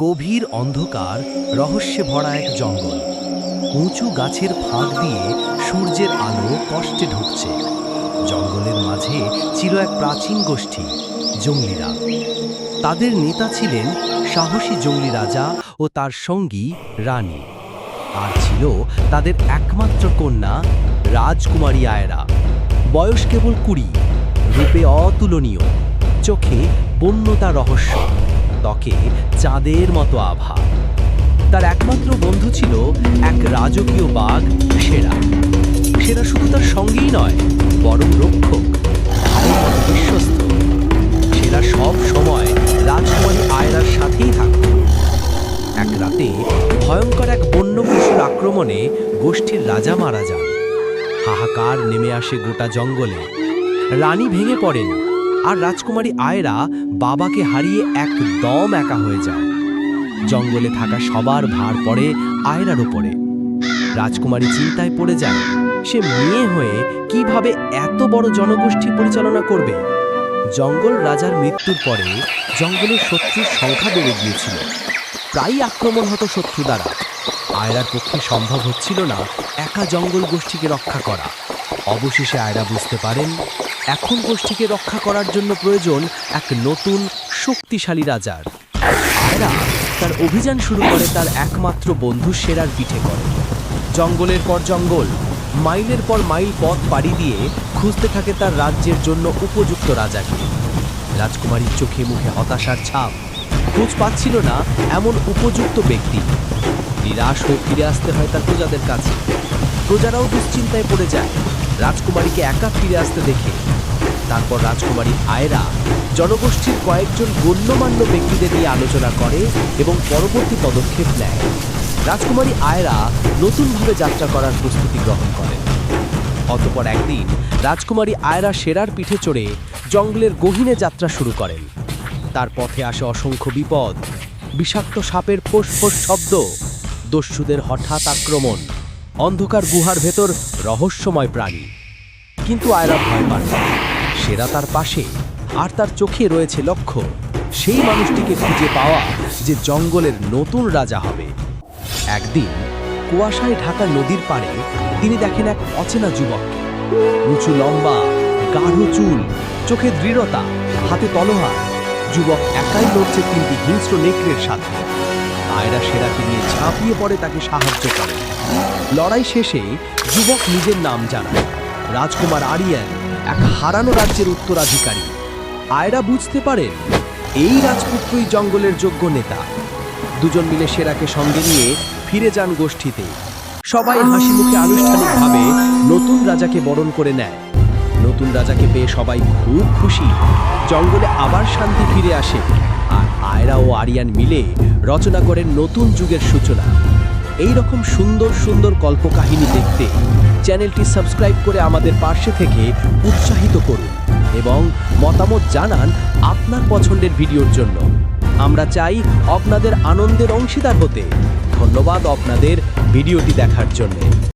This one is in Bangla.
গভীর অন্ধকার, রহস্যে ভরা এক জঙ্গল। উঁচু গাছের ফাঁক দিয়ে সূর্যের আলো কষ্টে ঢুকছে। জঙ্গলের মাঝে ছিল এক প্রাচীন গোষ্ঠী, জঙ্গলিরা। তাদের নেতা ছিলেন সাহসী জঙ্গলি রাজা ও তার সঙ্গী রানী। আর ছিল তাদের একমাত্র কন্যা, রাজকুমারী আয়রা। বয়স কেবল 20, রূপে অতুলনীয়, চোখে বন্যতা রহস্য, ত্বকে চাঁদের মতো আভা। তার একমাত্র বন্ধু ছিল এক রাজকীয় বাঘ, সেরা। সেরা শুধু তার সঙ্গেই নয়, বরং রক্ষক, ভাইয়ের মতো বিশ্বস্ত। সেরা সব সময় রাজকুমারী আয়রার সাথেই থাকত। এক রাতে ভয়ঙ্কর এক বন্য পশুর আক্রমণে গোষ্ঠীর রাজা মারা যান। হাহাকার নেমে আসে গোটা জঙ্গলে। রানী ভেঙে পড়েন, আর রাজকুমারী আয়রা বাবাকে হারিয়ে একদম একা হয়ে যায়। জঙ্গলে থাকা সবার ভার পড়ে আয়রার উপরে। রাজকুমারী চিন্তায় পড়ে যায়, সে মেয়ে হয়ে কিভাবে এত বড় জনগোষ্ঠী পরিচালনা করবে। জঙ্গল রাজার মৃত্যুর পরে জঙ্গলের শত্রুর সংখ্যা বেড়ে গিয়েছিল। প্রায়ই আক্রমণ হতো শত্রু দ্বারা। আয়রার পক্ষে সম্ভব হচ্ছিল না একা জঙ্গল গোষ্ঠীকে রক্ষা করা। অবশেষে আয়রা বুঝতে পারেন, এখন গোষ্ঠীকে রক্ষা করার জন্য প্রয়োজন এক নতুন শক্তিশালী রাজার। আয়রা তার অভিযান শুরু করে তার একমাত্র বন্ধু সেরার পিঠে করে। জঙ্গলের পর জঙ্গল, মাইলের পর মাইল পথ পাড়ি দিয়ে খুঁজতে থাকে তার রাজ্যের জন্য উপযুক্ত রাজাকে। রাজকুমারীর চোখে মুখে হতাশার ছাপ। খোঁজ পাচ্ছিল না এমন উপযুক্ত ব্যক্তি। নিরাশ হয়ে ফিরে আসতে হয় তার প্রজাদের কাছে। প্রজারাও দুশ্চিন্তায় পড়ে যায় রাজকুমারীকে একা ফিরে আসতে দেখে। তারপর রাজকুমারী আয়রা জনগোষ্ঠীর কয়েকজন গণ্যমান্য ব্যক্তিদের নিয়ে আলোচনা করে এবং পরবর্তী পদক্ষেপ নেয়। রাজকুমারী আয়রা নতুনভাবে যাত্রা করার প্রস্তুতি গ্রহণ করেন। অতঃপর একদিন রাজকুমারী আয়রা সেরার পিঠে চড়ে জঙ্গলের গহীনে যাত্রা শুরু করেন। তার পথে আসে অসংখ্য বিপদ, বিষাক্ত সাপের ফোঁস ফোঁস শব্দ, দস্যুদের হঠাৎ আক্রমণ, অন্ধকার গুহার ভেতর রহস্যময় প্রাণী। কিন্তু আয়রা ভয় পান না। সেরা তার পাশে, আর তার চোখে রয়েছে লক্ষ্য, সেই মানুষটিকে খুঁজে পাওয়া যে জঙ্গলের নতুন রাজা হবে। একদিন কুয়াশায় ঢাকা নদীর পাড়ে তিনি দেখেন এক অচেনা যুবক। উঁচু লম্বা, গাঢ় চুল, চোখে দৃঢ়তা, হাতে তলোয়ার। যুবক একাই লড়ছে 3টি হিংস্র নেকড়ের সাথে। আয়রা সেরাকে নিয়ে ঝাঁপিয়ে পড়ে তাকে সাহায্য করে। লড়াই শেষে যুবক নিজের নাম জানায়, রাজকুমার আরিয়ান, এক হারানো রাজ্যের উত্তরাধিকারী। আয়রা বুঝতে পারেন এই রাজপুত্রই জঙ্গলের যোগ্য নেতা। দুজন মিলে সেরাকে সঙ্গে নিয়ে ফিরে যান গোষ্ঠীতে। সবাই হাসি মুখে আনুষ্ঠানিকভাবে নতুন রাজাকে বরণ করে নেয়। নতুন রাজাকে পেয়ে সবাই খুব খুশি। জঙ্গলে আবার শান্তি ফিরে আসে, আর আয়রা ও আরিয়ান মিলে রচনা করেন নতুন যুগের সূচনা। এই রকম সুন্দর সুন্দর কল্পকাহিনী দেখতে চ্যানেলটি সাবস্ক্রাইব করে আমাদের পাশে থেকে উৎসাহিত করুন এবং মতামত জানান আপনার পছন্দের ভিডিওর জন্য। আমরা চাই আপনাদের আনন্দের অংশীদার হতে। ধন্যবাদ আপনাদের ভিডিওটি দেখার জন্য।